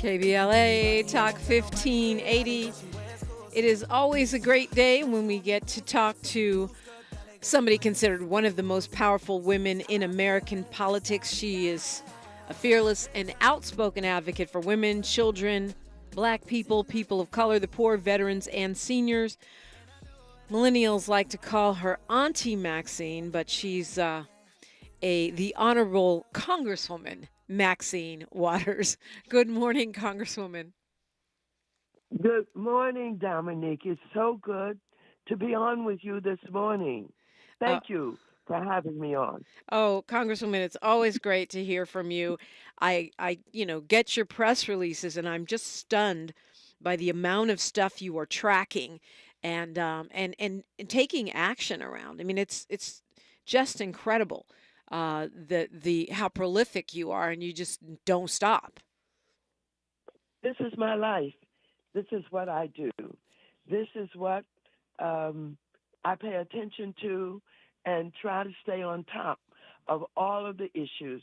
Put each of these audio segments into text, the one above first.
KBLA Talk 1580. It is always a great day when we get to talk to somebody considered one of the most powerful women in American politics. She is a fearless and outspoken advocate for women, children, black people, people of color, the poor, veterans, and seniors. Millennials like to call her Auntie Maxine, but she's the Honorable Congresswoman Maxine Waters. Good morning, Congresswoman. Good morning, Dominique. It's so good to be on with you this morning. Thank you for having me on. Oh, Congresswoman, it's always great to hear from you. I get your press releases, and I'm just stunned by the amount of stuff you are tracking and taking action around. I mean, it's just incredible. The how prolific you are, and you just don't stop. This is my life. This is what I do. This is what I pay attention to and try to stay on top of all of the issues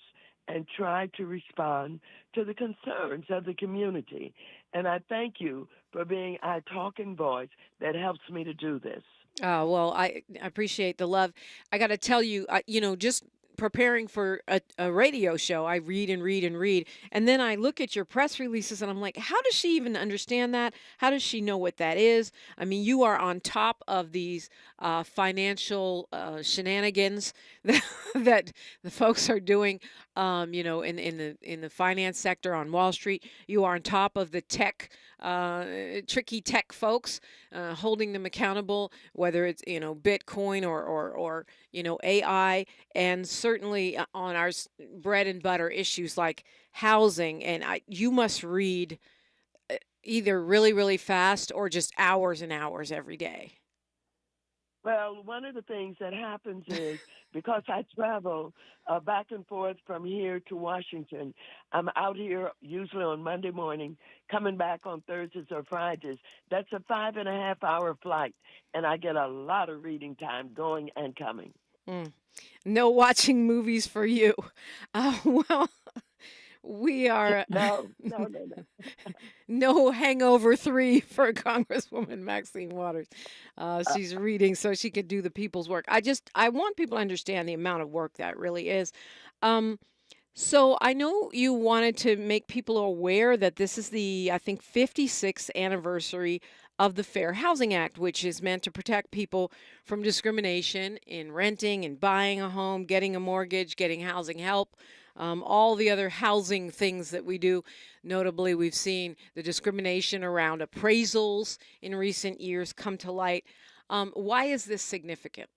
and try to respond to the concerns of the community. And I thank you for being a talking voice that helps me to do this. Well, I appreciate the love. I got to tell you, just preparing for a radio show, I read and read and read. And then I look at your press releases and I'm like, how does she even understand that? How does she know what that is? I mean, you are on top of these financial shenanigans that the folks are doing, in the finance sector on Wall Street. You are on top of the tech, tricky tech folks, holding them accountable, whether it's, Bitcoin or AI, and certainly on our bread and butter issues like housing. And you must read either really, really fast or just hours and hours every day. Well, one of the things that happens is because I travel back and forth from here to Washington, I'm out here usually on Monday morning, coming back on Thursdays or Fridays. That's a 5.5-hour flight, and I get a lot of reading time going and coming. No watching movies for you. Well, we are No. no Hangover 3 for Congresswoman Maxine Waters. She's reading so she could do the people's work. I want people to understand the amount of work that really is. So I know you wanted to make people aware that this is the, I think, 56th anniversary of the Fair Housing Act, which is meant to protect people from discrimination in renting and buying a home, getting a mortgage, getting housing help, all the other housing things that we do. Notably, we've seen the discrimination around appraisals in recent years come to light. Why is this significant?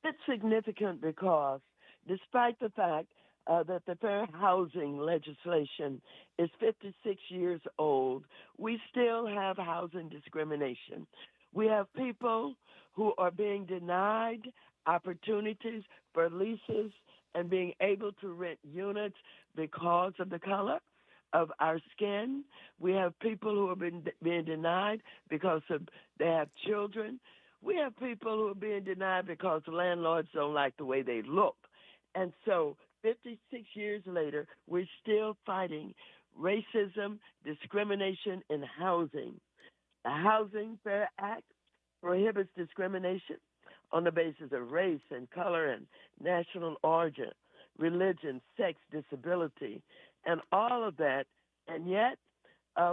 It's significant because despite the fact that the fair housing legislation is 56 years old, we still have housing discrimination. We have people who are being denied opportunities for leases and being able to rent units because of the color of our skin. We have people who are being denied because they have children. We have people who are being denied because landlords don't like the way they look. And so 56 years later, we're still fighting racism, discrimination in housing. The Housing Fair Act prohibits discrimination on the basis of race and color and national origin, religion, sex, disability, and all of that. And yet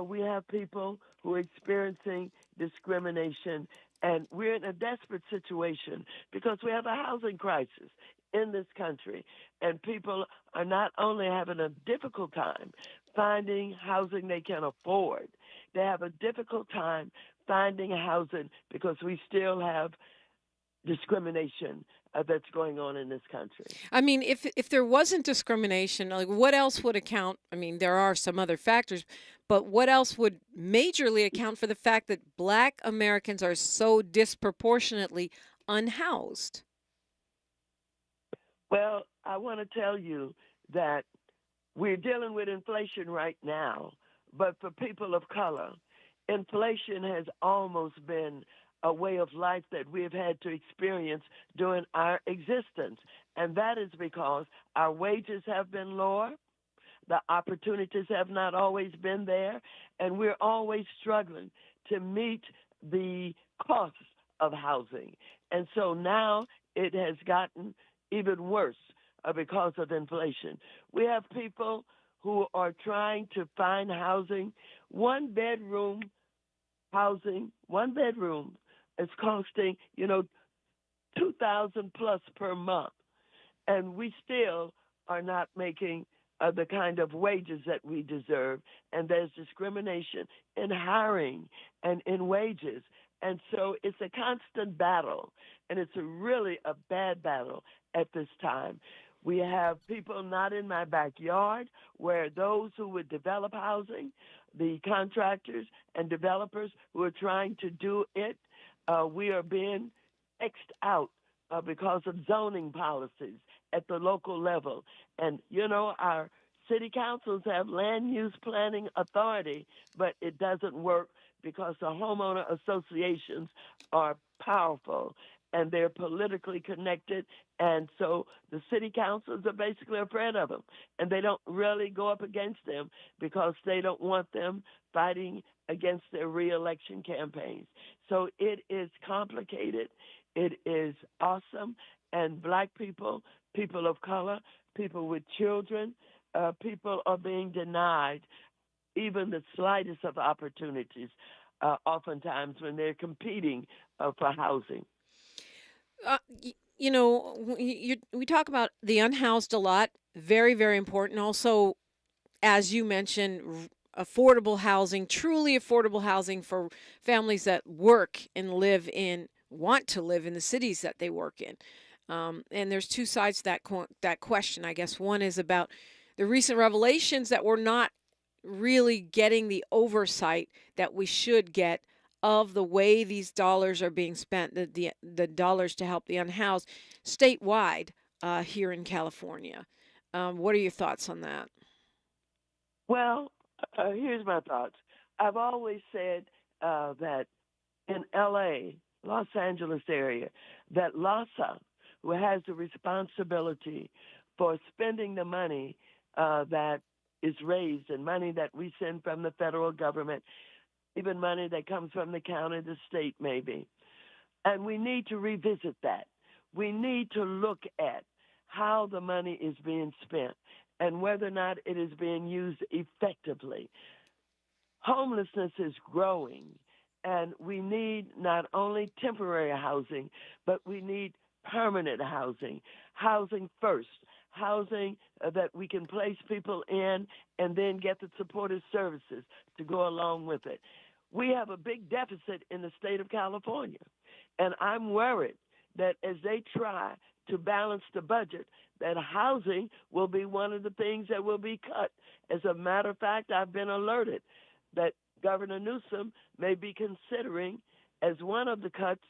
we have people who are experiencing discrimination, and we're in a desperate situation because we have a housing crisis in this country, and people are not only having a difficult time finding housing they can afford, they have a difficult time finding housing because we still have discrimination that's going on in this country. I mean, if there wasn't discrimination, like what else would account? I mean, there are some other factors, but what else would majorly account for the fact that Black Americans are so disproportionately unhoused? Well, I want to tell you that we're dealing with inflation right now, but for people of color, inflation has almost been a way of life that we have had to experience during our existence. And that is because our wages have been lower, the opportunities have not always been there, and we're always struggling to meet the costs of housing. And so now it has gotten even worse because of inflation. We have people who are trying to find housing, one bedroom housing, one bedroom is costing, 2,000 plus per month, and we still are not making the kind of wages that we deserve, and there's discrimination in hiring and in wages. And so it's a constant battle, and it's really a bad battle at this time. We have people not in my backyard where those who would develop housing, the contractors and developers who are trying to do it, we are being X'd out because of zoning policies at the local level. And, our city councils have land use planning authority, but it doesn't work because the homeowner associations are powerful and they're politically connected. And so the city councils are basically afraid of them. And they don't really go up against them because they don't want them fighting against their reelection campaigns. So it is complicated. It is awesome. And black people, people of color, people with children, people are being denied even the slightest of opportunities, oftentimes when they're competing for housing. We talk about the unhoused a lot. Very, very important. Also, as you mentioned, affordable housing, truly affordable housing for families that work and want to live in the cities that they work in. And there's two sides to that question, I guess. One is about the recent revelations that we're not really getting the oversight that we should get of the way these dollars are being spent, the dollars to help the unhoused statewide here in California. What are your thoughts on that? Well, here's my thoughts. I've always said that in LA, Los Angeles area, that LASA, who has the responsibility for spending the money that is raised and money that we send from the federal government, even money that comes from the county, the state maybe. And we need to revisit that. We need to look at how the money is being spent and whether or not it is being used effectively. Homelessness is growing, and we need not only temporary housing, but we need permanent housing, housing first, housing that we can place people in and then get the supportive services to go along with it. We have a big deficit in the state of California, and I'm worried that as they try to balance the budget, that housing will be one of the things that will be cut. As a matter of fact, I've been alerted that Governor Newsom may be considering as one of the cuts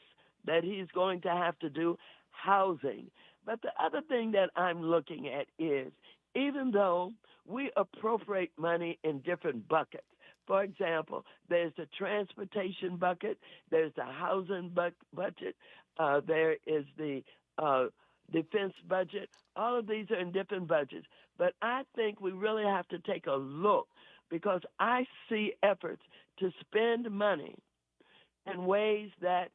that he's going to have to do housing. But the other thing that I'm looking at is, even though we appropriate money in different buckets, for example, there's the transportation bucket, there's the housing budget, there is the defense budget. All of these are in different budgets. But I think we really have to take a look, because I see efforts to spend money in ways that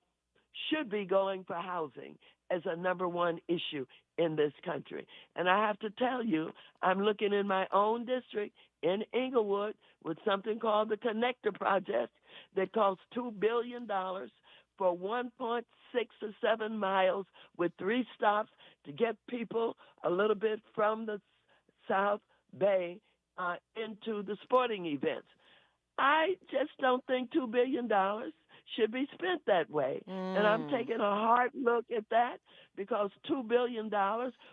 should be going for housing as a number one issue in this country. And I have to tell you, I'm looking in my own district in Inglewood with something called the Connector Project that costs $2 billion for 1.6 or 7 miles with 3 stops to get people a little bit from the South Bay into the sporting events. I just don't think $2 billion should be spent that way. And I'm taking a hard look at that, because $2 billion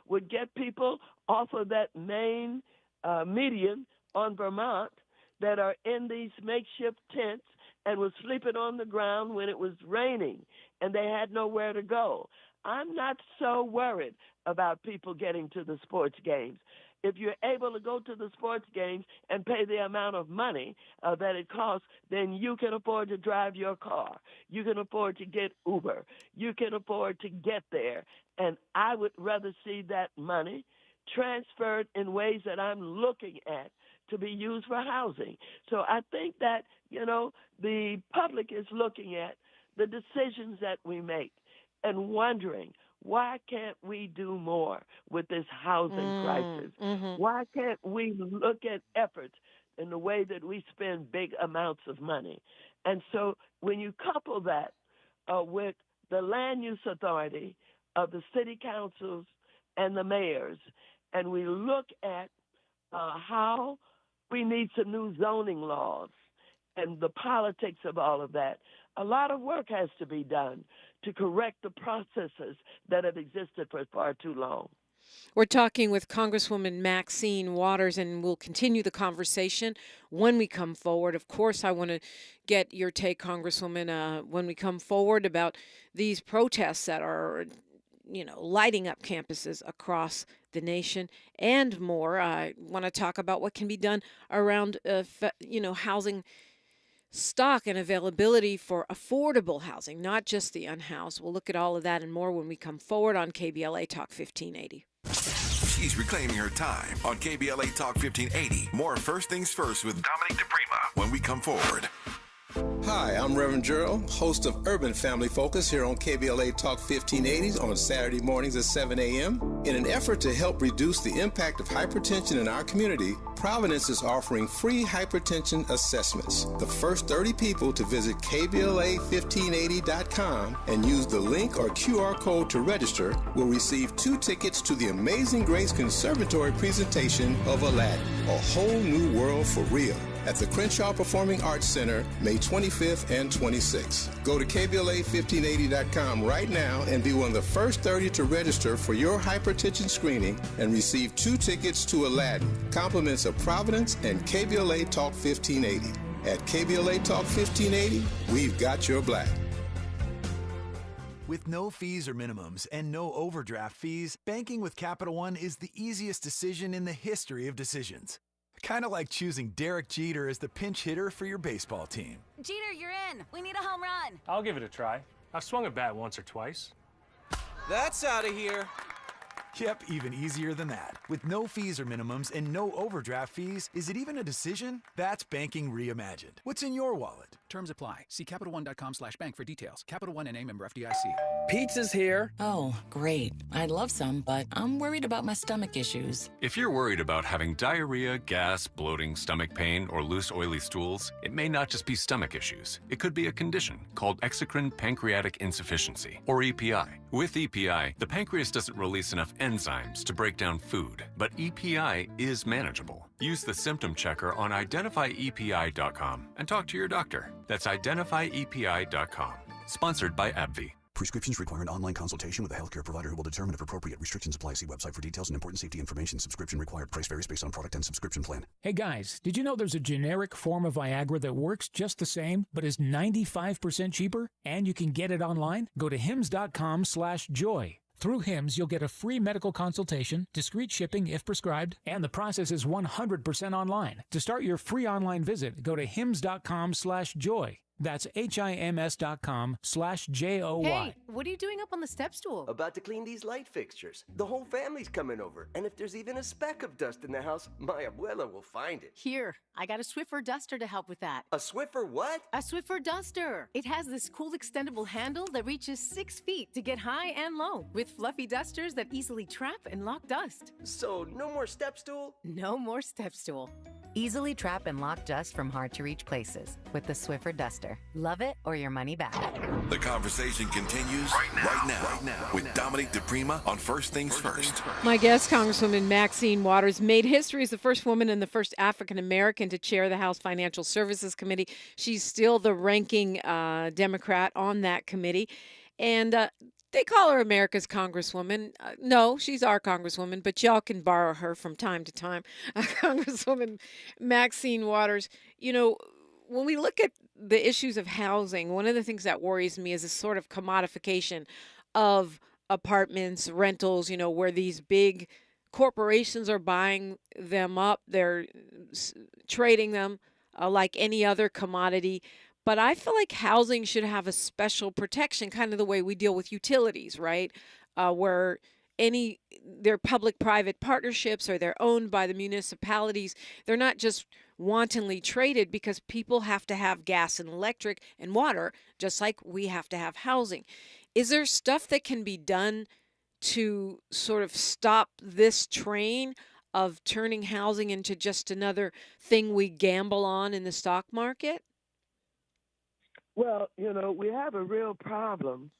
would get people off of that main median on Vermont that are in these makeshift tents and was sleeping on the ground when it was raining and they had nowhere to go. I'm not so worried about people getting to the sports games. if you're able to go to the sports games and pay the amount of money that it costs, then you can afford to drive your car. You can afford to get Uber. You can afford to get there. And I would rather see that money transferred in ways that I'm looking at to be used for housing. So I think that, the public is looking at the decisions that we make and wondering, why can't we do more with this housing crisis? Mm-hmm. Why can't we look at efforts in the way that we spend big amounts of money? And so when you couple that with the land use authority of the city councils and the mayors, and we look at how we need some new zoning laws and the politics of all of that, a lot of work has to be done to correct the processes that have existed for far too long. We're talking with Congresswoman Maxine Waters, and we'll continue the conversation when we come forward. Of course, I want to get your take, Congresswoman, when we come forward about these protests that are, lighting up campuses across the nation and more. I want to talk about what can be done around, housing stock and availability for affordable housing, not just the unhoused. We'll look at all of that and more when we come forward on KBLA Talk 1580. She's reclaiming her time on KBLA Talk 1580. More First Things First with Dominique Baraka when we come forward. Hi, I'm Reverend Gerald, host of Urban Family Focus here on KBLA Talk 1580 on Saturday mornings at 7 a.m. In an effort to help reduce the impact of hypertension in our community, Providence is offering free hypertension assessments. The first 30 people to visit KBLA1580.com and use the link or QR code to register will receive 2 tickets to the Amazing Grace Conservatory presentation of Aladdin, A Whole New World for Real, at the Crenshaw Performing Arts Center, May 25th and 26th. Go to KBLA1580.com right now and be one of the first 30 to register for your hypertension screening and receive 2 tickets to Aladdin, compliments of Providence and KBLA Talk 1580. At KBLA Talk 1580, we've got your black. With no fees or minimums and no overdraft fees, banking with Capital One is the easiest decision in the history of decisions. Kind of like choosing Derek Jeter as the pinch hitter for your baseball team. Jeter, you're in. We need a home run. I'll give it a try. I've swung a bat once or twice. That's out of here. Yep, even easier than that. With no fees or minimums and no overdraft fees, is it even a decision? That's banking reimagined. What's in your wallet? Terms apply. See CapitalOne.com/bank for details. Capital One N.A. member FDIC. Pizza's here. Oh, great. I'd love some, but I'm worried about my stomach issues. If you're worried about having diarrhea, gas, bloating, stomach pain, or loose, oily stools, it may not just be stomach issues. It could be a condition called exocrine pancreatic insufficiency, or EPI. With EPI, the pancreas doesn't release enough enzymes to break down food, but EPI is manageable. Use the symptom checker on identifyepi.com and talk to your doctor. That's identifyepi.com. Sponsored by AbbVie. Prescriptions require an online consultation with a healthcare provider who will determine if appropriate. Restrictions apply. See website for details and important safety information. Subscription required. Price varies based on product and subscription plan. Hey guys, did you know there's a generic form of Viagra that works just the same, but is 95% cheaper? And you can get it online? Go to hims.com/joy. Through HIMS, you'll get a free medical consultation, discreet shipping if prescribed, and the process is 100% online. To start your free online visit, go to hims.com/joy. That's HIMS.com/JOY. Hey, what are you doing up on the step stool? About to clean these light fixtures. The whole family's coming over, and if there's even a speck of dust in the house, my abuela will find it. Here, I got a Swiffer duster to help with that. A Swiffer what? A Swiffer duster. It has this cool extendable handle that reaches 6 feet to get high and low, with fluffy dusters that easily trap and lock dust. So, no more step stool? No more step stool. Easily trap and lock dust from hard-to-reach places with the Swiffer duster. Love it or your money back. The conversation continues right now with Dominique DiPrima on First Things First. My guest, Congresswoman Maxine Waters, made history as the first woman and the first African American to chair the House Financial Services Committee. She's still the ranking Democrat on that committee. And they call her America's Congresswoman. No, she's our Congresswoman, but y'all can borrow her from time to time. Congresswoman Maxine Waters, when we look at the issues of housing, one of the things that worries me is this sort of commodification of apartments, rentals, where these big corporations are buying them up. They're trading them like any other commodity. But I feel like housing should have a special protection, kind of the way we deal with utilities, right? Where they're public-private partnerships or they're owned by the municipalities. They're not just wantonly traded because people have to have gas and electric and water, just like we have to have housing. Is there stuff that can be done to sort of stop this train of turning housing into just another thing we gamble on in the stock market? Well, we have a real problem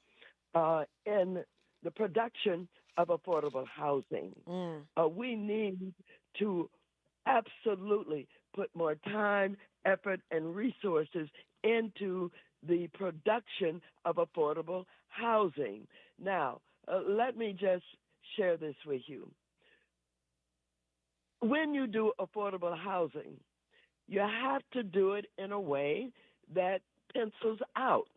in the production of affordable housing. We need to absolutely put more time, effort, and resources into the production of affordable housing. Now, let me just share this with you. When you do affordable housing, you have to do it in a way that pencils out.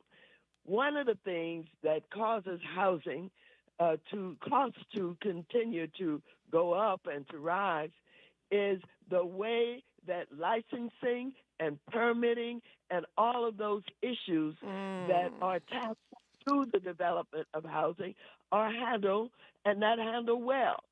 One of the things that causes housing costs to continue to go up and to rise is the way that licensing and permitting and all of those issues that are attached to the development of housing are handled, and not handled well.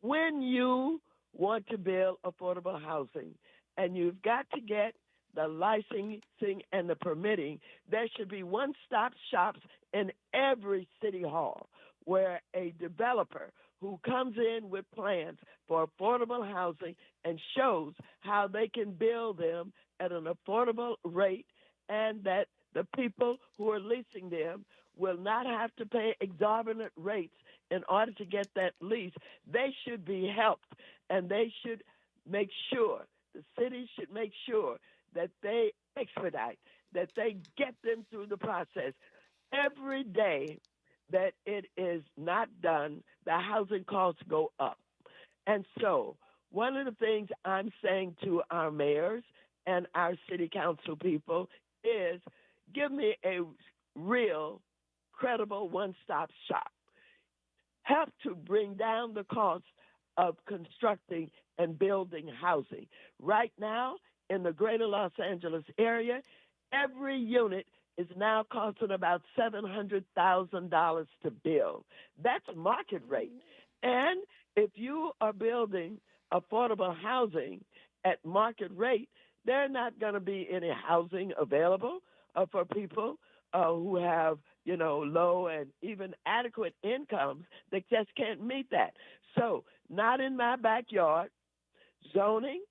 When you want to build affordable housing and you've got to get the licensing and the permitting, there should be one-stop shops in every city hall where a developer who comes in with plans for affordable housing and shows how they can build them at an affordable rate, and that the people who are leasing them will not have to pay exorbitant rates in order to get that lease. They should be helped, and they should make sure, the city should make sure that they expedite, that they get them through the process. Every day that it is not done, the housing costs go up. And so one of the things I'm saying to our mayors and our city council people is, give me a real, credible one-stop shop. Help to bring down the cost of constructing and building housing. Right now, in the greater Los Angeles area, every unit is now costing about $700,000 to build. That's market rate. And if you are building affordable housing at market rate, there are not going to be any housing available for people who have, low and even adequate incomes that just can't meet that. So, not in my backyard, zoning,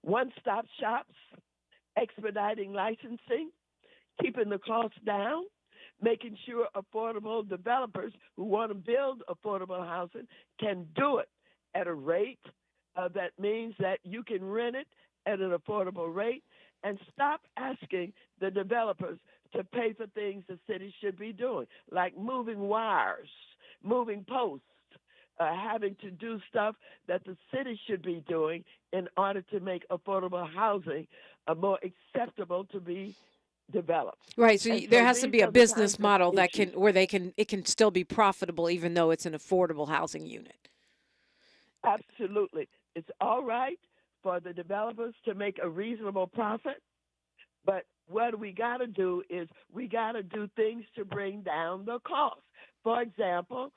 one-stop shops, expediting licensing, keeping the costs down, making sure affordable developers who want to build affordable housing can do it at a rate that means that you can rent it at an affordable rate, and stop asking the developers to pay for things the city should be doing, like moving wires, moving posts, having to do stuff that the city should be doing in order to make affordable housing more acceptable to be developed. Right. So there has to be a business model that issues. it can still be profitable, even though it's an affordable housing unit. Absolutely. It's all right for the developers to make a reasonable profit, but what we got to do is we got to do things to bring down the cost. For example,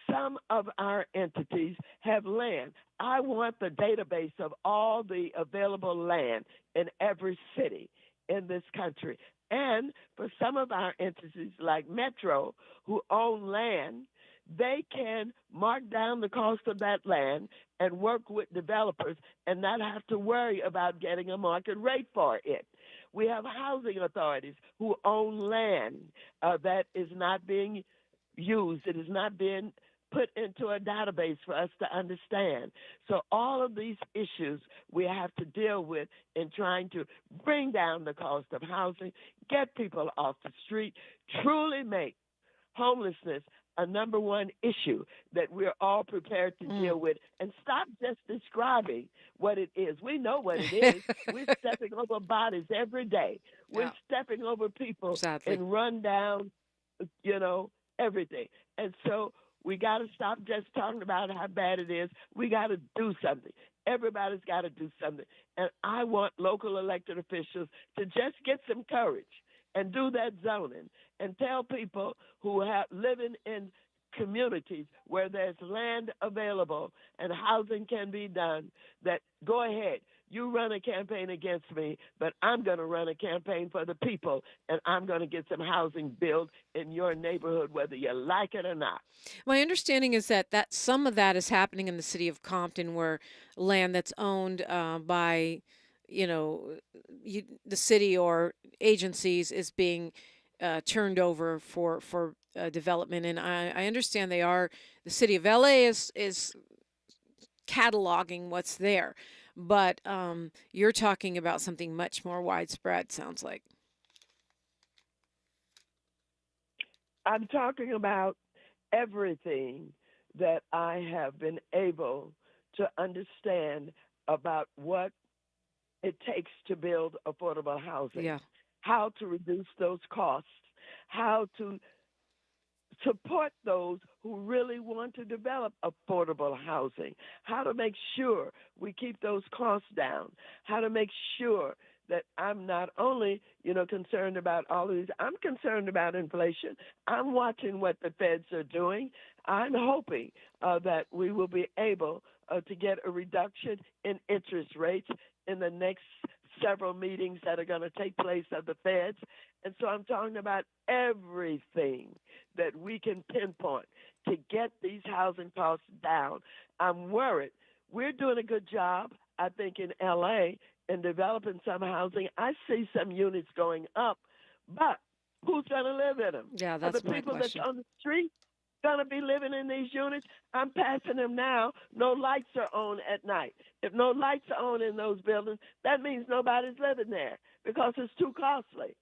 some of our entities have land. I want the database of all the available land in every city in this country. And for some of our entities like Metro, who own land, they can mark down the cost of that land and work with developers and not have to worry about getting a market rate for it. We have housing authorities who own land that is not being used. It is not being put into a database for us to understand. So all of these issues we have to deal with in trying to bring down the cost of housing, get people off the street, truly make homelessness a number one issue that we're all prepared to deal with, and stop just describing what it is. We know what it is. We're stepping over bodies every day. We're stepping over people and run down, everything. And so We got to stop just talking about how bad it is. We got to do something. Everybody's got to do something. And I want local elected officials to just get some courage and do that zoning and tell people who have living in communities where there's land available and housing can be done that go ahead. You run a campaign against me, but I'm going to run a campaign for the people, and I'm going to get some housing built in your neighborhood, whether you like it or not. My understanding is that some of that is happening in the city of Compton, where land that's owned by, the city or agencies is being turned over for development. And I understand the city of LA is cataloging what's there. But you're talking about something much more widespread, sounds like. I'm talking about everything that I have been able to understand about what it takes to build affordable housing, Yeah. how to reduce those costs, how to support those who really want to develop affordable housing, how to make sure we keep those costs down, how to make sure that I'm not only, concerned about all of these, I'm concerned about inflation. I'm watching what the feds are doing. I'm hoping that we will be able to get a reduction in interest rates in the next several meetings that are going to take place of the feds. And so I'm talking about everything that we can pinpoint to get these housing costs down. I'm worried. We're doing a good job, I think, in L.A. in developing some housing. I see some units going up, but who's going to live in them? Yeah, that's the my people question. that's on the street going to be living in these units? I'm passing them now. No lights are on at night. If no lights are on in those buildings, that means nobody's living there because it's too costly.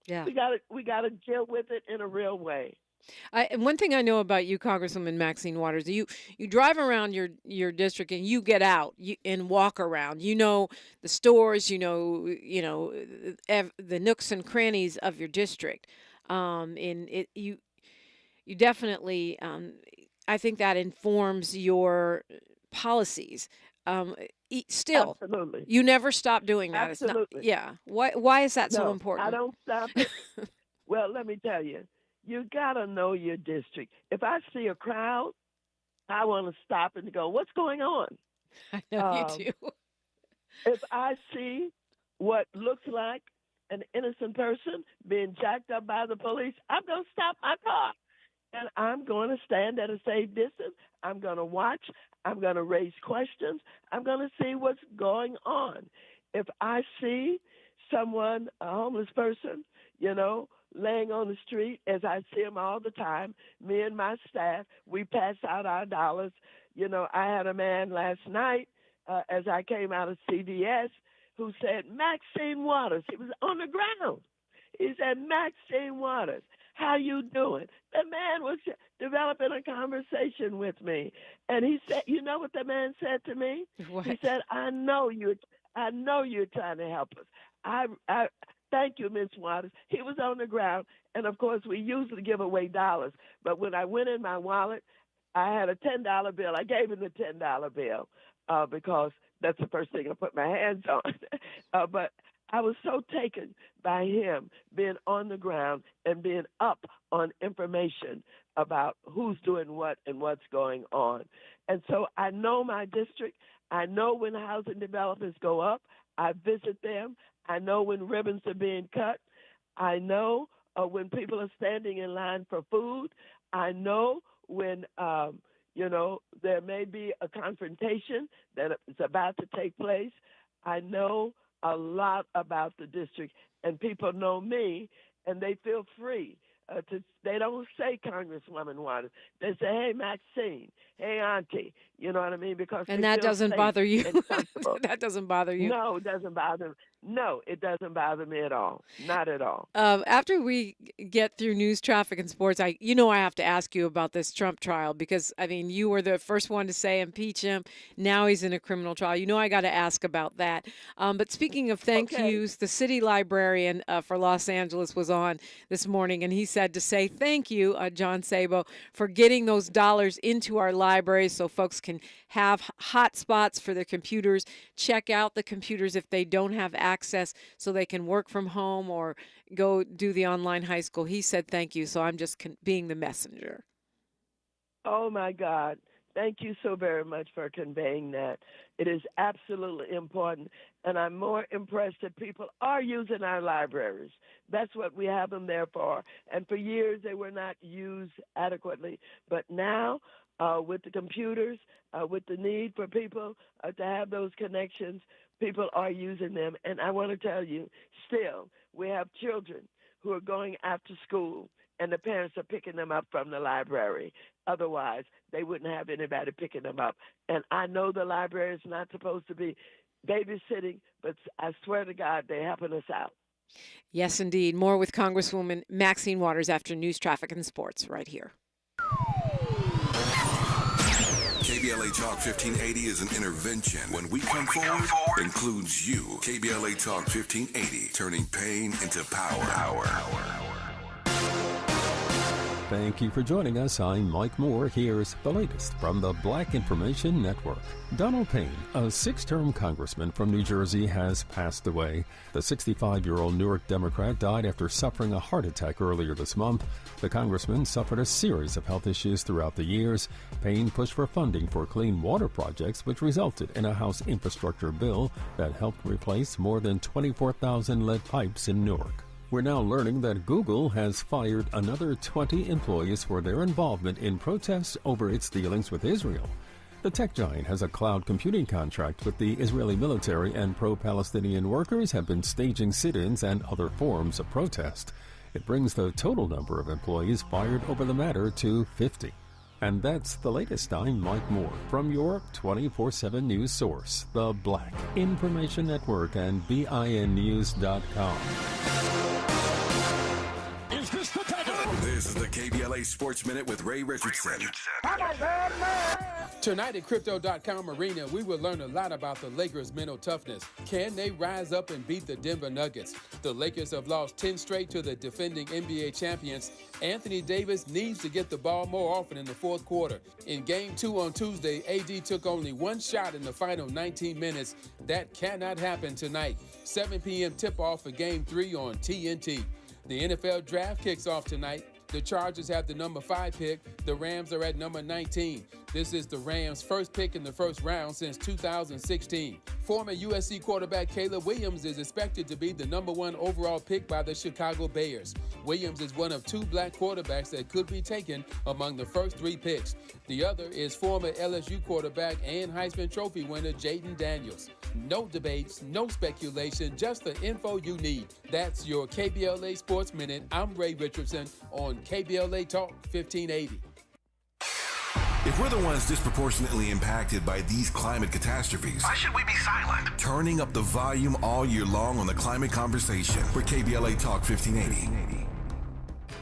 Yeah. We got to deal with it in a real way. And one thing I know about you, Congresswoman Maxine Waters, you drive around your district and you get out and walk around. You know the stores, the nooks and crannies of your district, and you definitely, I think that informs your policies. Still, Absolutely. you never stop doing that. Absolutely. It's not, yeah. Why is that so No, important? I don't stop it. Well, let me tell you, you got to know your district. If I see a crowd, I want to stop and go, what's going on? I know you do. If I see what looks like an innocent person being jacked up by the police, I'm going to stop my car. And I'm going to stand at a safe distance. I'm going to watch. I'm going to raise questions. I'm going to see what's going on. If I see someone, a homeless person, laying on the street, as I see them all the time, me and my staff, we pass out our dollars. I had a man last night as I came out of CVS who said, Maxine Waters. He was on the ground. He said, Maxine Waters, how you doing? The man was developing a conversation with me. And he said, you know what the man said to me? What? He said, I know you're trying to help us. I thank you, Miss Waters. He was on the ground. And, of course, we usually give away dollars. But when I went in my wallet, I had a $10 bill. I gave him the $10 bill because that's the first thing I put my hands on. But I was so taken by him being on the ground and being up on information about who's doing what and what's going on. And so I know my district. I know when housing developers go up. I visit them. I know when ribbons are being cut. I know when people are standing in line for food. I know when, there may be a confrontation that is about to take place. I know a lot about the district, and people know me, and they feel free they don't say Congresswoman Waters. They say, hey, Maxine, hey, Auntie. You know what I mean? Because And they that feel doesn't safe bother you. and comfortable. That doesn't bother you. No, it doesn't bother me. No, it doesn't bother me at all. Not at all. After we get through news, traffic, and sports, I have to ask you about this Trump trial because, you were the first one to say impeach him. Now he's in a criminal trial. I got to ask about that. But speaking of thank yous, the city librarian for Los Angeles was on this morning, and he said to say thank you, John Sabo, for getting those dollars into our libraries so folks can have hot spots for their computers, check out the computers if they don't have access so they can work from home or go do the online high school. He said thank you, so I'm just being the messenger. Oh, my God. Thank you so very much for conveying that. It is absolutely important, and I'm more impressed that people are using our libraries. That's what we have them there for. And for years, they were not used adequately. But now, with the computers, with the need for people to have those connections, people are using them. And I want to tell you, still, we have children who are going after school, and the parents are picking them up from the library. Otherwise, they wouldn't have anybody picking them up. And I know the library is not supposed to be babysitting, but I swear to God, they're helping us out. Yes, indeed. More with Congresswoman Maxine Waters after News, Traffic, and Sports right here. KBLA Talk 1580 is an intervention. When we come forward, includes you. KBLA Talk 1580, turning pain into power. Thank you for joining us. I'm Mike Moore. Here's the latest from the Black Information Network. Donald Payne, a 6-term congressman from New Jersey, has passed away. The 65-year-old Newark Democrat died after suffering a heart attack earlier this month. The congressman suffered a series of health issues throughout the years. Payne pushed for funding for clean water projects, which resulted in a House infrastructure bill that helped replace more than 24,000 lead pipes in Newark. We're now learning that Google has fired another 20 employees for their involvement in protests over its dealings with Israel. The tech giant has a cloud computing contract with the Israeli military, and pro-Palestinian workers have been staging sit-ins and other forms of protest. It brings the total number of employees fired over the matter to 50. And that's the latest. I'm Mike Moore from your 24/7 news source, the Black Information Network and BINnews.com. This is the KBLA Sports Minute with Ray Richardson. Tonight at Crypto.com Arena, we will learn a lot about the Lakers' mental toughness. Can they rise up and beat the Denver Nuggets? The Lakers have lost 10 straight to the defending NBA champions. Anthony Davis needs to get the ball more often in the fourth quarter. In Game 2 on Tuesday, AD took only one shot in the final 19 minutes. That cannot happen tonight. 7 p.m. tip-off for Game 3 on TNT. The NFL Draft kicks off tonight. The Chargers have the number 5 pick. The Rams are at number 19. This is the Rams' first pick in the first round since 2016. Former USC quarterback Caleb Williams is expected to be the number 1 overall pick by the Chicago Bears. Williams is one of 2 black quarterbacks that could be taken among the first 3 picks. The other is former LSU quarterback and Heisman Trophy winner Jaden Daniels. No debates, no speculation, just the info you need. That's your KBLA Sports Minute. I'm Ray Richardson on KBLA Talk 1580. If we're the ones disproportionately impacted by these climate catastrophes, why should we be silent? Turning up the volume all year long on the climate conversation for KBLA Talk 1580.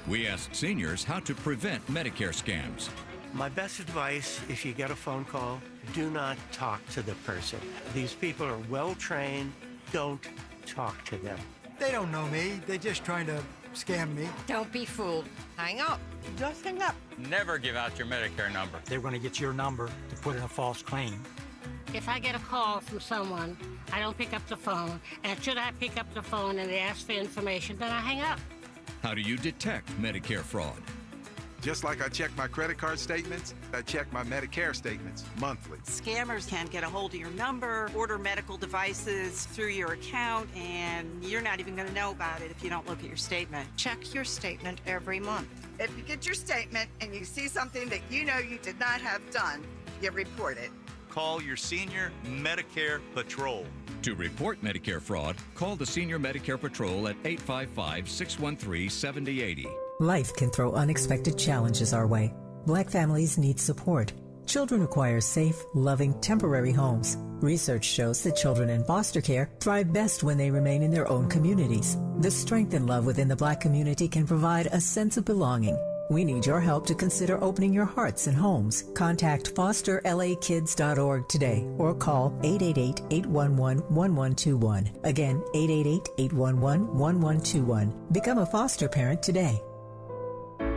We asked seniors how to prevent Medicare scams. My best advice, if you get a phone call, do not talk to the person. These people are well-trained. Don't talk to them. They don't know me. They're just trying to scam me. Don't be fooled. Hang up. Just hang up. Never give out your Medicare number. They're going to get your number to put in a false claim. If I get a call from someone, I don't pick up the phone. And should I pick up the phone and they ask for information, then I hang up. How do you detect Medicare fraud? Just like I check my credit card statements, I check my Medicare statements monthly. Scammers can get a hold of your number, order medical devices through your account, and you're not even going to know about it if you don't look at your statement. Check your statement every month. If you get your statement and you see something that you know you did not have done, you report it. Call your Senior Medicare Patrol. To report Medicare fraud, call the Senior Medicare Patrol at 855-613-7080. Life can throw unexpected challenges our way. Black families need support. Children require safe, loving, temporary homes. Research shows that children in foster care thrive best when they remain in their own communities. The strength and love within the Black community can provide a sense of belonging. We need your help to consider opening your hearts and homes. Contact fosterlakids.org today or call 888-811-1121. Again, 888-811-1121. Become a foster parent today.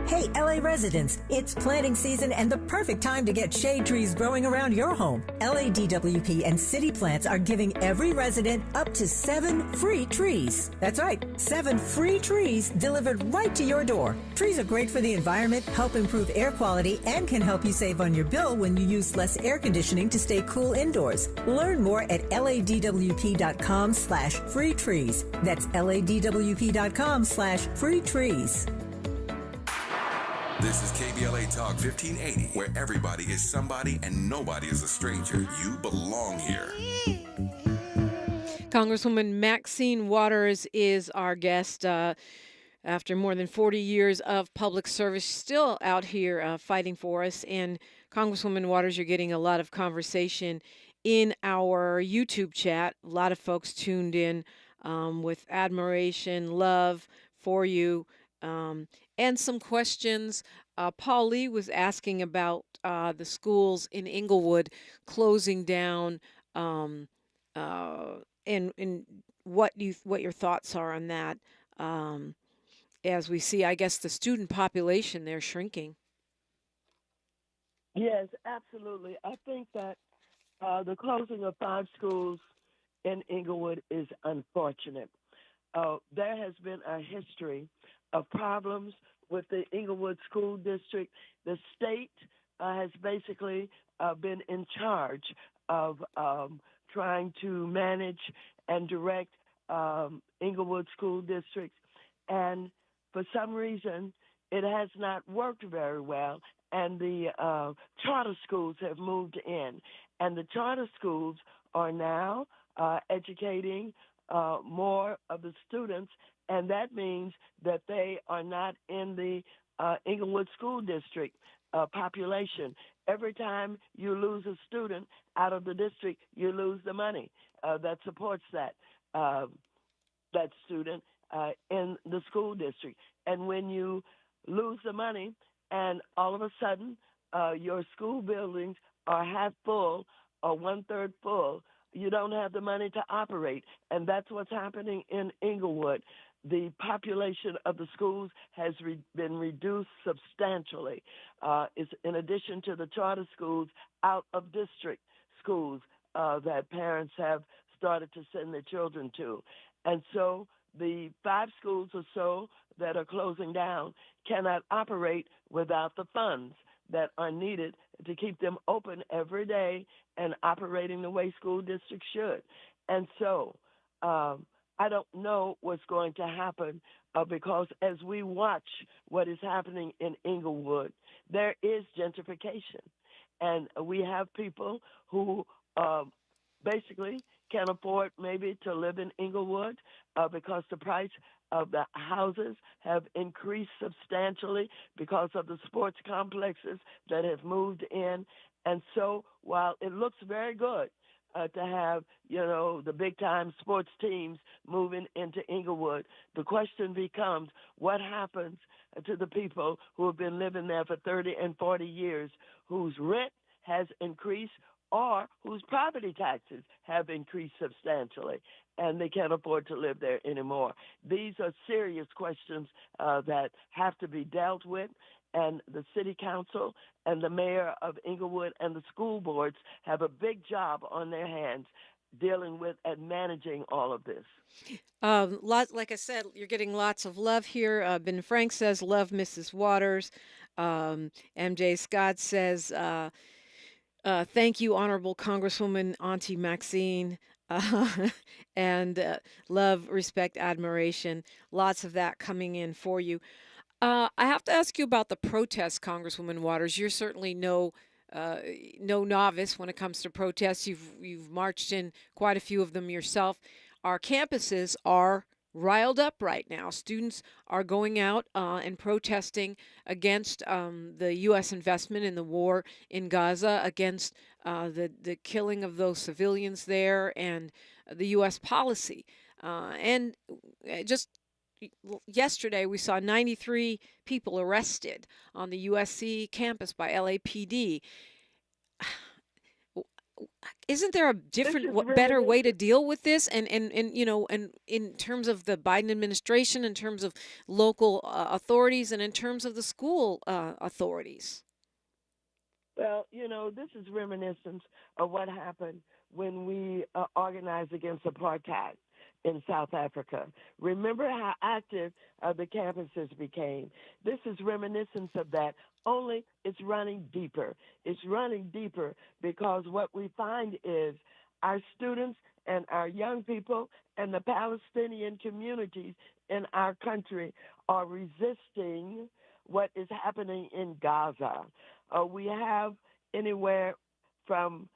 Hey, LA residents, it's planting season and the perfect time to get shade trees growing around your home. LADWP and City Plants are giving every resident up to 7 free trees. That's right, 7 free trees delivered right to your door. Trees are great for the environment, help improve air quality, and can help you save on your bill when you use less air conditioning to stay cool indoors. Learn more at ladwp.com/free trees. That's ladwp.com/free trees. This is KBLA Talk 1580, where everybody is somebody and nobody is a stranger. You belong here. Congresswoman Maxine Waters is our guest. After more than 40 years of public service, still out here fighting for us. And Congresswoman Waters, you're getting a lot of conversation in our YouTube chat. A lot of folks tuned in with admiration, love for you. And some questions. Paul Lee was asking about the schools in Inglewood closing down, and what your thoughts are on that. As we see, I guess, the student population there shrinking. Yes, absolutely. I think that the closing of 5 schools in Inglewood is unfortunate. There has been a history of problems with the Inglewood School District. The state has basically been in charge of trying to manage and direct Inglewood School Districts. And for some reason, it has not worked very well. And the charter schools have moved in. And the charter schools are now educating more of the students, and that means that they are not in the Inglewood School District population. Every time you lose a student out of the district, you lose the money that supports that student in the school district. And when you lose the money and all of a sudden your school buildings are half full or 1/3 full, you don't have the money to operate. And that's what's happening in Inglewood. The population of the schools has been reduced substantially. It's in addition to the charter schools, out of district schools that parents have started to send their children to. And so the 5 schools or so that are closing down cannot operate without the funds that are needed to keep them open every day and operating the way school districts should. And so I don't know what's going to happen because as we watch what is happening in Inglewood, there is gentrification. And we have people who basically can afford maybe to live in Inglewood because the price of the houses have increased substantially because of the sports complexes that have moved in. And so while it looks very good to have, the big-time sports teams moving into Inglewood, the question becomes, what happens to the people who have been living there for 30 and 40 years, whose rent has increased or whose property taxes have increased substantially, and they can't afford to live there anymore? These are serious questions that have to be dealt with, and the city council and the mayor of Inglewood and the school boards have a big job on their hands dealing with and managing all of this. Like I said, you're getting lots of love here. Ben Frank says, love Mrs. Waters. MJ Scott says, thank you, Honorable Congresswoman Auntie Maxine. And love, respect, admiration. Lots of that coming in for you. I have to ask you about the protests, Congresswoman Waters. You're certainly no novice when it comes to protests. You've marched in quite a few of them yourself. Our campuses are riled up right now. Students are going out and protesting against the U.S. investment in the war in Gaza, against the killing of those civilians there, and the U.S. policy. And just yesterday, we saw 93 people arrested on the USC campus by LAPD. Isn't there a different, better way to deal with this? And and in terms of the Biden administration, in terms of local authorities, and in terms of the school authorities? Well, this is reminiscent of what happened when we organized against apartheid in South Africa. Remember how active the campuses became. This is reminiscent of that, only it's running deeper. It's running deeper because what we find is our students and our young people and the Palestinian communities in our country are resisting what is happening in Gaza. We have anywhere from,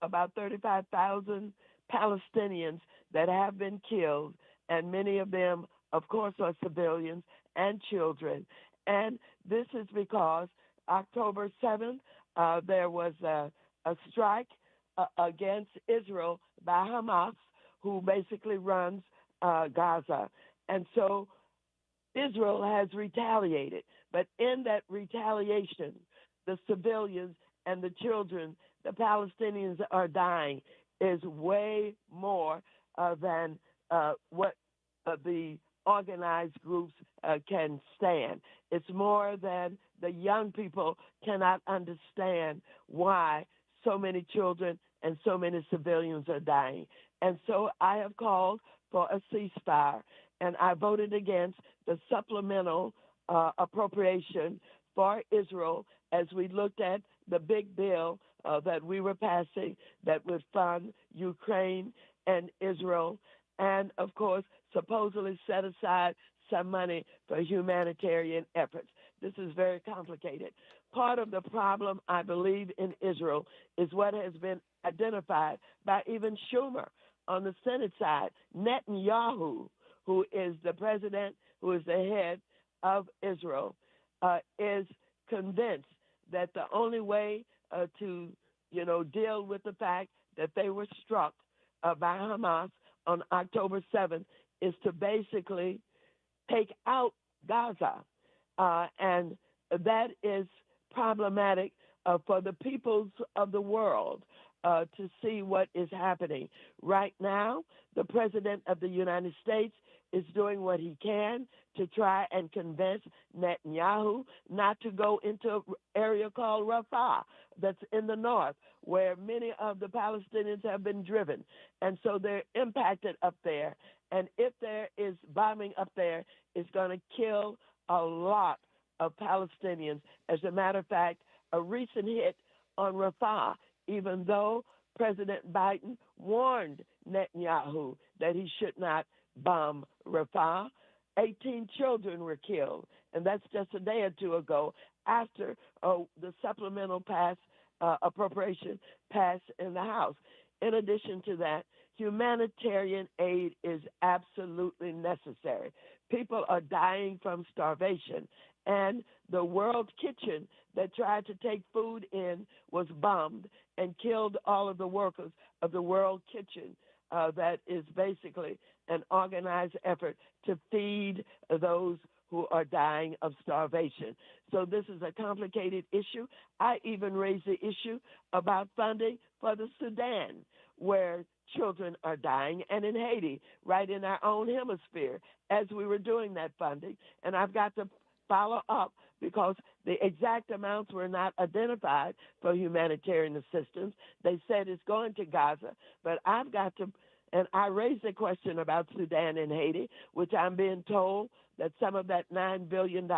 about 35,000 Palestinians that have been killed, and many of them, of course, are civilians and children. And this is because October 7th, there was a strike against Israel by Hamas, who basically runs Gaza. And so Israel has retaliated. But in that retaliation, the civilians and the children, the Palestinians are dying, is way more than what the organized groups can stand. It's more than the young people cannot understand why so many children and so many civilians are dying. And so I have called for a ceasefire, and I voted against the supplemental appropriation for Israel as we looked at the big bill that we were passing that would fund Ukraine and Israel, and, of course, supposedly set aside some money for humanitarian efforts. This is very complicated. Part of the problem, I believe, in Israel is what has been identified by even Schumer on the Senate side. Netanyahu, who is the president, who is the head of Israel, is convinced that the only way to, deal with the fact that they were struck by Hamas on October 7th is to basically take out Gaza. And that is problematic for the peoples of the world to see what is happening. Right now, the President of the United States is doing what he can to try and convince Netanyahu not to go into an area called Rafah that's in the north, where many of the Palestinians have been driven. And so they're impacted up there. And if there is bombing up there, it's going to kill a lot of Palestinians. As a matter of fact, a recent hit on Rafah, even though President Biden warned Netanyahu that he should not bomb Rafah, 18 children were killed. And that's just a day or two ago after the supplemental appropriation passed in the House. In addition to that, humanitarian aid is absolutely necessary. People are dying from starvation, and the World Kitchen that tried to take food in was bombed and killed all of the workers of the World Kitchen. That is basically an organized effort to feed those who are dying of starvation. So this is a complicated issue. I even raised the issue about funding for the Sudan, where children are dying, and in Haiti, right in our own hemisphere, as we were doing that funding. And I've got to follow up because the exact amounts were not identified for humanitarian assistance. They said it's going to Gaza, but I've got to, and I raised the question about Sudan and Haiti, which I'm being told that some of that $9 billion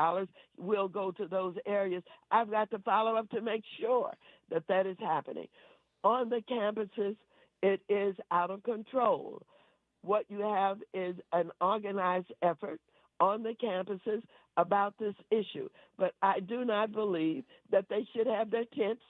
will go to those areas. I've got to follow up to make sure that that is happening. On the campuses, it is out of control. What you have is an organized effort on the campuses about this issue. But I do not believe that they should have their tents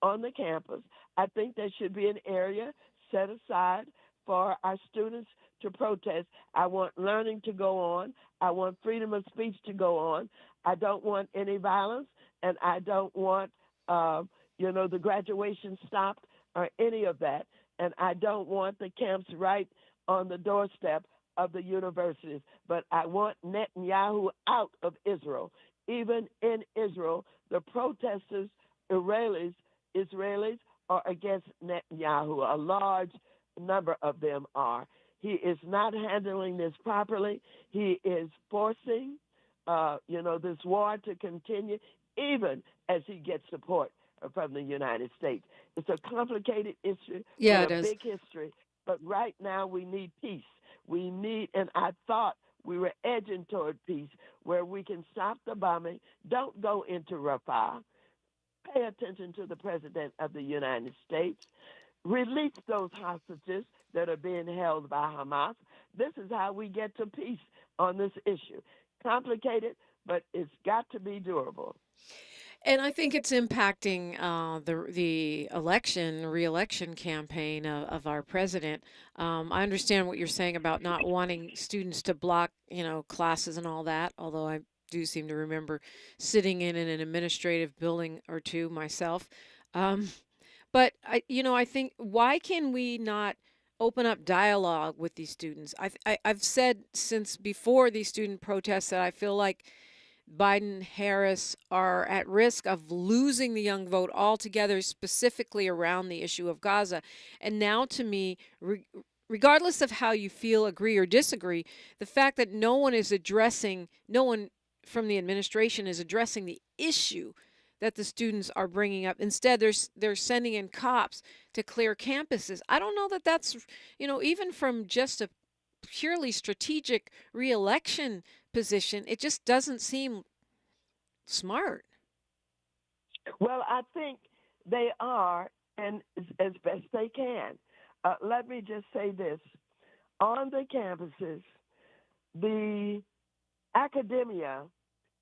on the campus. I think there should be an area set aside for our students to protest. I want learning to go on. I want freedom of speech to go on. I don't want any violence, and I don't want, the graduation stopped or any of that. And I don't want the camps right on the doorstep of the universities. But I want Netanyahu out of Israel. Even in Israel, the protesters, Israelis are against Netanyahu. A large number of them are. He is not handling this properly. He is forcing, this war to continue, even as he gets support from the United States. It's a complicated issue Yeah, with it a is. big history, but right now we need peace. We need, and I thought we were edging toward peace, where we can stop the bombing. Don't go into Rafah. Pay attention to the President of the United States. Release those hostages that are being held by Hamas. This is how we get to peace on this issue. Complicated, but it's got to be durable. And I think it's impacting the reelection campaign of our president. I understand what you're saying about not wanting students to block, classes and all that, although I do seem to remember sitting in an administrative building or two myself. But I think, why can we not open up dialogue with these students? I've said since before these student protests that I feel like Biden, Harris are at risk of losing the young vote altogether, specifically around the issue of Gaza. And now, to me, regardless of how you feel, agree or disagree, the fact that no one from the administration is addressing the issue that the students are bringing up. Instead, they're sending in cops to clear campuses. I don't know that that's, even from just a purely strategic reelection position, it just doesn't seem smart. Well, I think they are, and as best they can. Let me just say this. On the campuses, the academia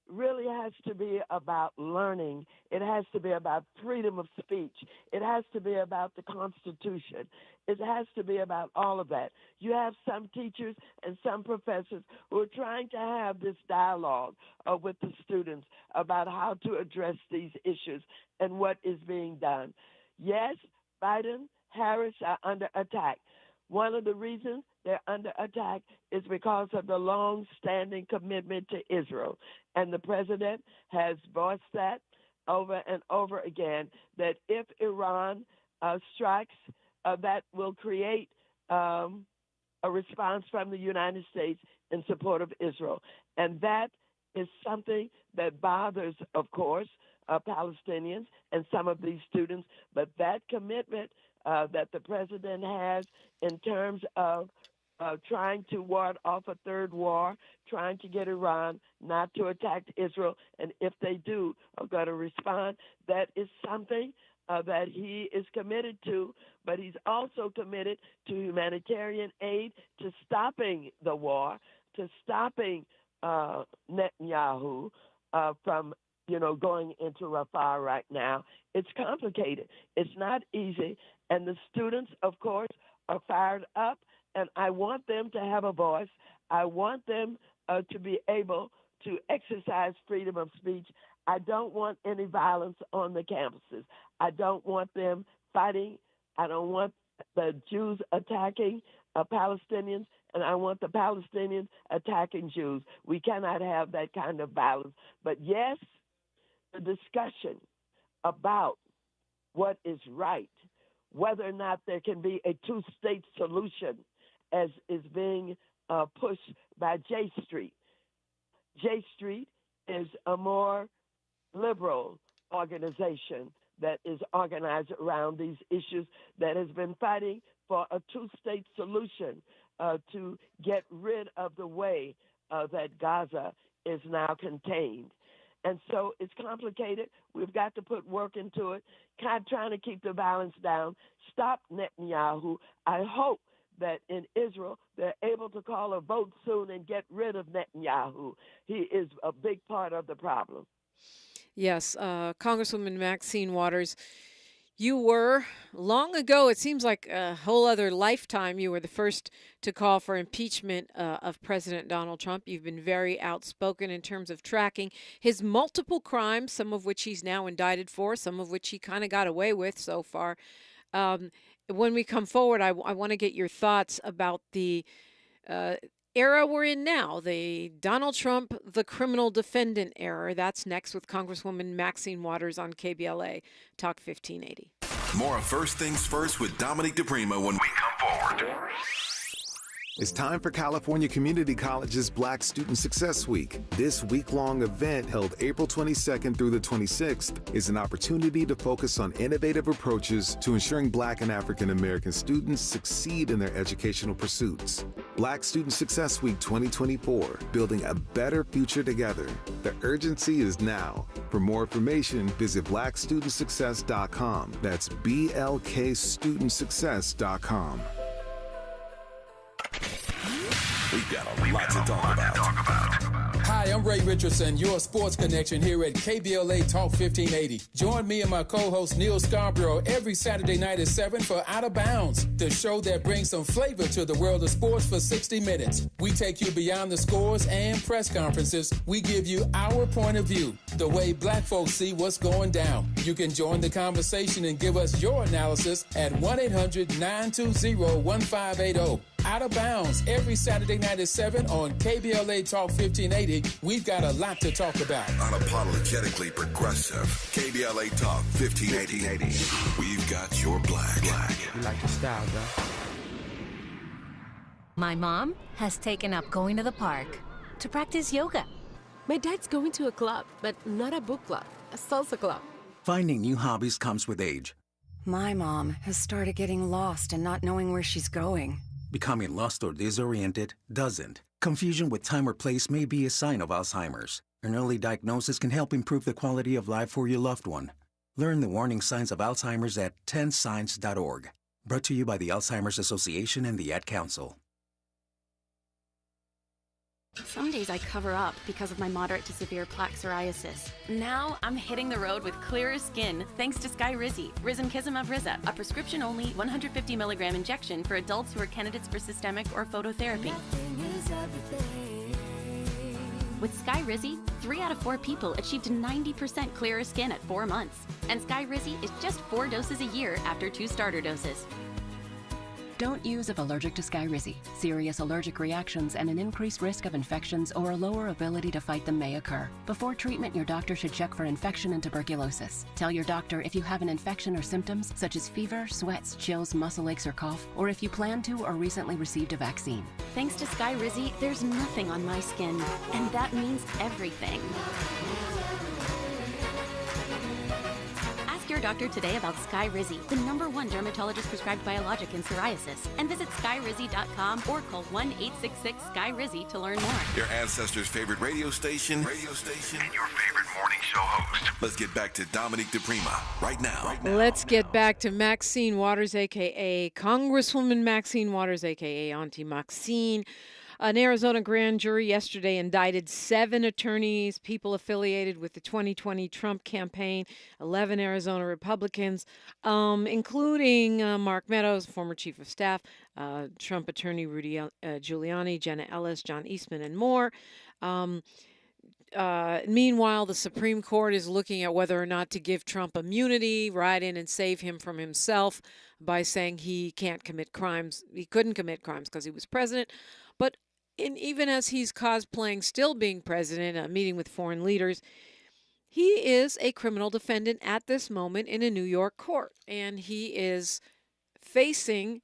really has to be about learning. It has to be about freedom of speech. It has to be about the Constitution. It has to be about all of that. You have some teachers and some professors who are trying to have this dialogue with the students about how to address these issues and what is being done. Yes, Biden, Harris are under attack. One of the reasons they're under attack is because of the long-standing commitment to Israel. And the president has voiced that over and over again, that if Iran strikes, that will create a response from the United States in support of Israel. And that is something that bothers, of course, Palestinians and some of these students. But that commitment that the president has in terms of trying to ward off a third war, trying to get Iran not to attack Israel, and if they do, are going to respond, that is something that he is committed to, but he's also committed to humanitarian aid, to stopping the war, to stopping Netanyahu from going into Rafah right now. It's complicated. It's not easy. And the students, of course, are fired up, and I want them to have a voice. I want them to be able to exercise freedom of speech. I don't want any violence on the campuses. I don't want them fighting. I don't want the Jews attacking Palestinians, and I want the Palestinians attacking Jews. We cannot have that kind of violence. But yes, the discussion about what is right, whether or not there can be a two-state solution, as is being pushed by J Street. J Street is a more liberal organization that is organized around these issues, that has been fighting for a two-state solution to get rid of the way that Gaza is now contained. And so it's complicated. We've got to put work into it, trying to keep the violence down, stop Netanyahu. I hope that in Israel they're able to call a vote soon and get rid of Netanyahu. He is a big part of the problem. Yes, Congresswoman Maxine Waters, you were, long ago, it seems like a whole other lifetime, you were the first to call for impeachment of President Donald Trump. You've been very outspoken in terms of tracking his multiple crimes, some of which he's now indicted for, some of which he kind of got away with so far. When we come forward, I want to get your thoughts about the era we're in now, the Donald Trump, the criminal defendant era. That's next with Congresswoman Maxine Waters on KBLA Talk 1580. More of First Things First with Dominique DiPrima when we come forward. It's time for California Community College's Black Student Success Week. This week-long event, held April 22nd through the 26th, is an opportunity to focus on innovative approaches to ensuring Black and African American students succeed in their educational pursuits. Black Student Success Week 2024, building a better future together. The urgency is now. For more information, visit blackstudentsuccess.com. That's blkstudentsuccess.com. We've got a lot to talk about. Hi, I'm Ray Richardson, your sports connection here at KBLA Talk 1580. Join me and my co-host Neil Scarborough every Saturday night at 7 for Out of Bounds, the show that brings some flavor to the world of sports for 60 minutes. We take you beyond the scores and press conferences. We give you our point of view, the way Black folks see what's going down. You can join the conversation and give us your analysis at 1-800-920-1580. Out of Bounds every Saturday night at 7 on KBLA Talk 1580. We've got a lot to talk about. Unapologetically progressive. KBLA Talk 1580. We've got your black. You like the style, though. My mom has taken up going to the park to practice yoga. My dad's going to a club, but not a book club, a salsa club. Finding new hobbies comes with age. My mom has started getting lost and not knowing where she's going. Becoming lost or disoriented doesn't. Confusion with time or place may be a sign of Alzheimer's. An early diagnosis can help improve the quality of life for your loved one. Learn the warning signs of Alzheimer's at 10signs.org. Brought to you by the Alzheimer's Association and the Ad Council. Some days I cover up because of my moderate to severe plaque psoriasis. Now I'm hitting the road with clearer skin thanks to Skyrizi, Risankizumab Riza, a prescription-only 150 milligram injection for adults who are candidates for systemic or phototherapy. With Skyrizi, 3 out of 4 people achieved 90% clearer skin at 4 months. And Skyrizi is just 4 doses a year after 2 starter doses. Don't use if allergic to Skyrizi. Serious allergic reactions and an increased risk of infections or a lower ability to fight them may occur. Before treatment, your doctor should check for infection and tuberculosis. Tell your doctor if you have an infection or symptoms such as fever, sweats, chills, muscle aches, or cough, or if you plan to or recently received a vaccine. Thanks to Skyrizi, there's nothing on my skin, and that means everything. Ask your doctor today about Skyrizi, the #1 dermatologist prescribed biologic in psoriasis, and visit skyrizi.com or call 1-866-SKY-RIZZI to learn more. Your ancestors' favorite radio station, and your favorite morning show host. Let's get back to Dominique DiPrima right now. Let's get back to Maxine Waters, a.k.a. Congresswoman Maxine Waters, a.k.a. Auntie Maxine. An Arizona grand jury yesterday indicted 7 attorneys, people affiliated with the 2020 Trump campaign, 11 Arizona Republicans, including Mark Meadows, former chief of staff, Trump attorney Rudy Giuliani, Jenna Ellis, John Eastman, and more. Meanwhile, the Supreme Court is looking at whether or not to give Trump immunity, ride in and save him from himself by saying he can't commit crimes. He couldn't commit crimes because he was president. But even as he's cosplaying still being president, meeting with foreign leaders, he is a criminal defendant at this moment in a New York court. And he is facing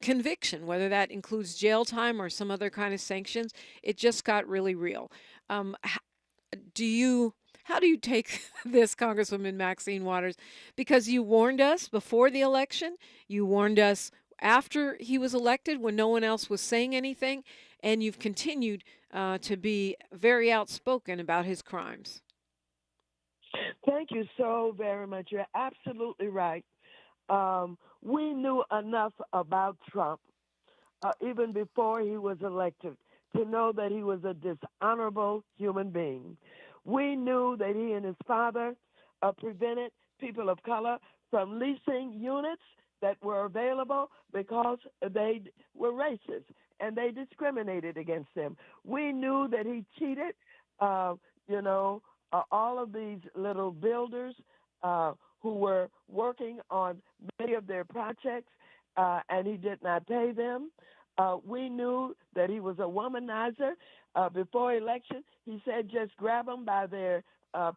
conviction, whether that includes jail time or some other kind of sanctions. It just got really real. How do you take this, Congresswoman Maxine Waters? Because you warned us before the election, you warned us after he was elected when no one else was saying anything, and you've continued to be very outspoken about his crimes. Thank you so very much. You're absolutely right. We knew enough about Trump, even before he was elected, to know that he was a dishonorable human being. We knew that he and his father prevented people of color from leasing units that were available because they were racist and they discriminated against them. We knew that he cheated, all of these little builders who were working on many of their projects and he did not pay them. We knew that he was a womanizer. Before election, he said just grab them by their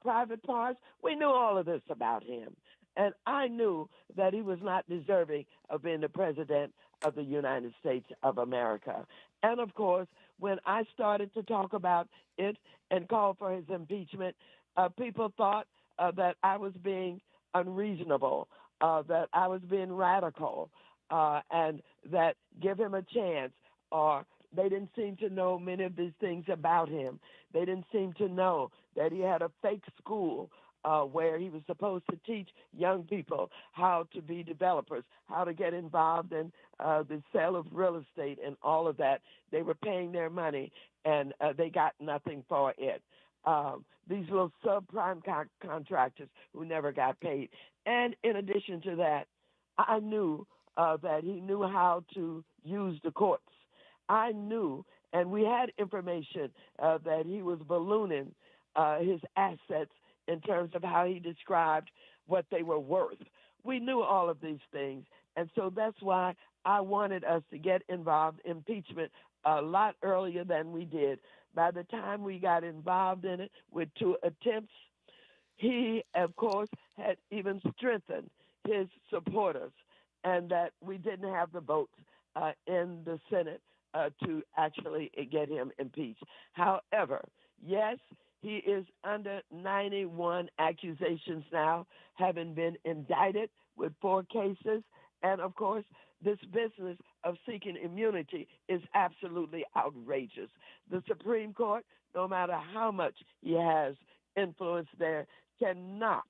private parts. We knew all of this about him. And I knew that he was not deserving of being the president of the United States of America. And of course, when I started to talk about it and call for his impeachment, people thought that I was being unreasonable, that I was being radical, and that give him a chance, or they didn't seem to know many of these things about him. They didn't seem to know that he had a fake school where he was supposed to teach young people how to be developers, how to get involved in the sale of real estate and all of that. They were paying their money, and they got nothing for it. These little subprime contractors who never got paid. And in addition to that, I knew that he knew how to use the courts. I knew, and we had information that he was ballooning his assets in terms of how he described what they were worth. We knew all of these things, and so that's why I wanted us to get involved in impeachment a lot earlier than we did. By the time we got involved in it with 2 attempts, he, of course, had even strengthened his supporters, and that we didn't have the votes in the Senate to actually get him impeached. However, yes, he is under 91 accusations now, having been indicted with 4 cases. And, of course, this business of seeking immunity is absolutely outrageous. The Supreme Court, no matter how much he has influence there, cannot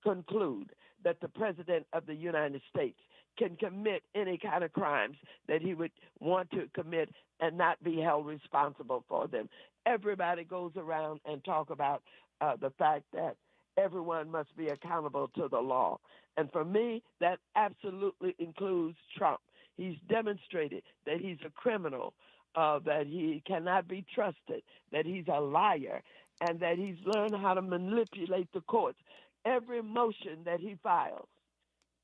conclude that the President of the United States can commit any kind of crimes that he would want to commit and not be held responsible for them. Everybody goes around and talk about the fact that everyone must be accountable to the law. And for me, that absolutely includes Trump. He's demonstrated that he's a criminal, that he cannot be trusted, that he's a liar, and that he's learned how to manipulate the courts. Every motion that he files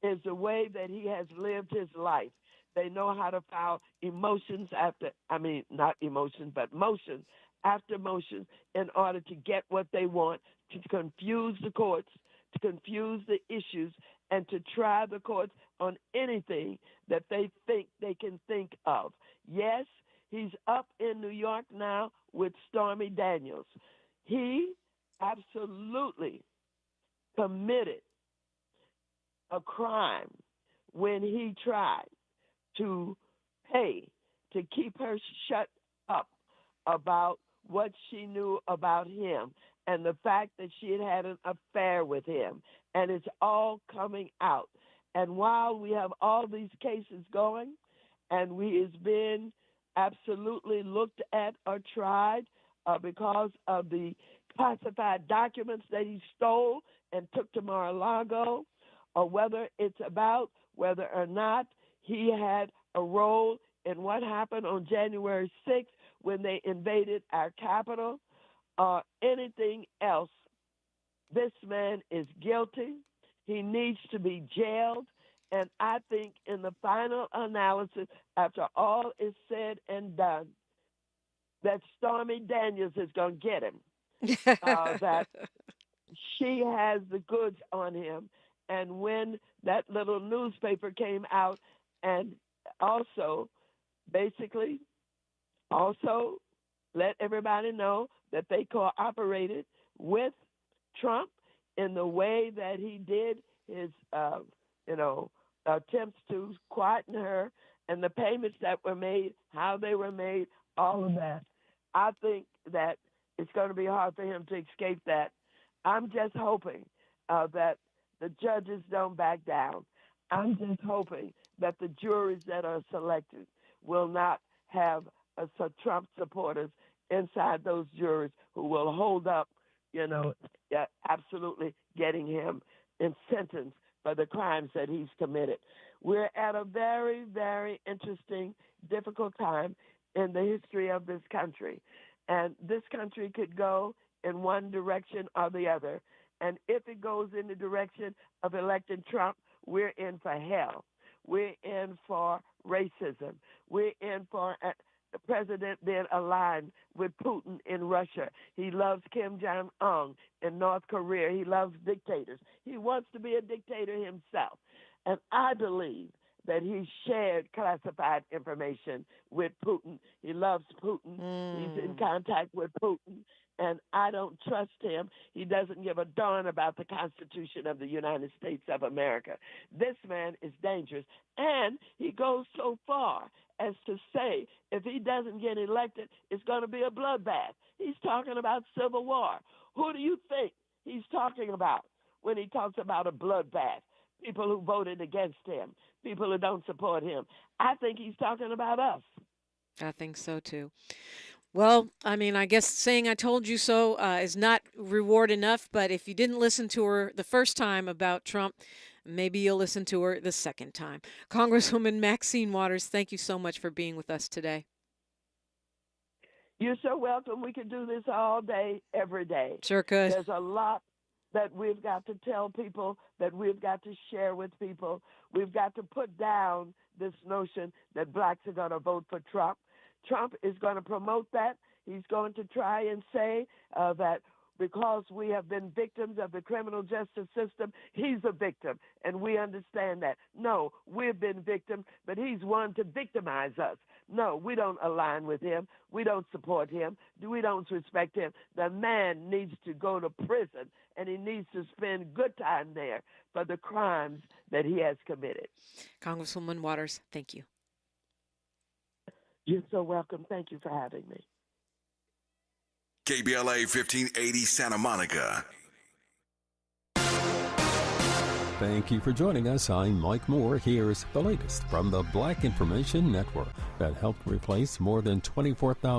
is the way that he has lived his life. They know how to file motions after motions in order to get what they want, to confuse the courts, to confuse the issues, and to try the courts on anything that they think they can think of. Yes, he's up in New York now with Stormy Daniels. He absolutely committed a crime when he tried to pay to keep her shut up about what she knew about him and the fact that she had had an affair with him. And it's all coming out. And while we have all these cases going, and we is being absolutely looked at or tried because of the classified documents that he stole and took to Mar-a-Lago, or whether it's about whether or not he had a role in what happened on January 6th when they invaded our Capitol, or anything else, this man is guilty. He needs to be jailed. And I think in the final analysis, after all is said and done, that Stormy Daniels is going to get him, that she has the goods on him. And when that little newspaper came out and also basically let everybody know that they cooperated with Trump in the way that he did his, attempts to quieten her and the payments that were made, how they were made, all of that. I think that it's going to be hard for him to escape that. I'm just hoping that the judges don't back down. I'm just hoping that the juries that are selected will not have Trump supporters inside those juries who will hold up, absolutely getting him in sentence for the crimes that he's committed. We're at a very, very interesting, difficult time in the history of this country. And this country could go in one direction or the other. And if it goes in the direction of electing Trump, we're in for hell. We're in for racism. We're in for the president then aligned with Putin in Russia. He loves Kim Jong-un in North Korea. He loves dictators. He wants to be a dictator himself. And I believe that he shared classified information with Putin. He loves Putin. He's in contact with Putin. And I don't trust him. He doesn't give a darn about the Constitution of the United States of America. This man is dangerous. And he goes so far as to say if he doesn't get elected, it's going to be a bloodbath. He's talking about civil war. Who do you think he's talking about when he talks about a bloodbath? People who voted against him, people who don't support him. I think he's talking about us. I think so, too. Well, I mean, I guess saying I told you so is not reward enough, but if you didn't listen to her the first time about Trump, maybe you'll listen to her the second time. Congresswoman Maxine Waters, thank you so much for being with us today. You're so welcome. We could do this all day, every day. Sure could. There's a lot that we've got to tell people, that we've got to share with people. We've got to put down this notion that blacks are going to vote for Trump. Trump is going to promote that. He's going to try and say that because we have been victims of the criminal justice system, he's a victim, and we understand that. No, we've been victims, but he's one to victimize us. No, we don't align with him. We don't support him. We don't respect him. The man needs to go to prison, and he needs to spend good time there for the crimes that he has committed. Congresswoman Waters, thank you. You're so welcome. Thank you for having me. KBLA 1580 Santa Monica. Thank you for joining us. I'm Mike Moore. Here's the latest from the Black Information Network that helped replace more than 24,000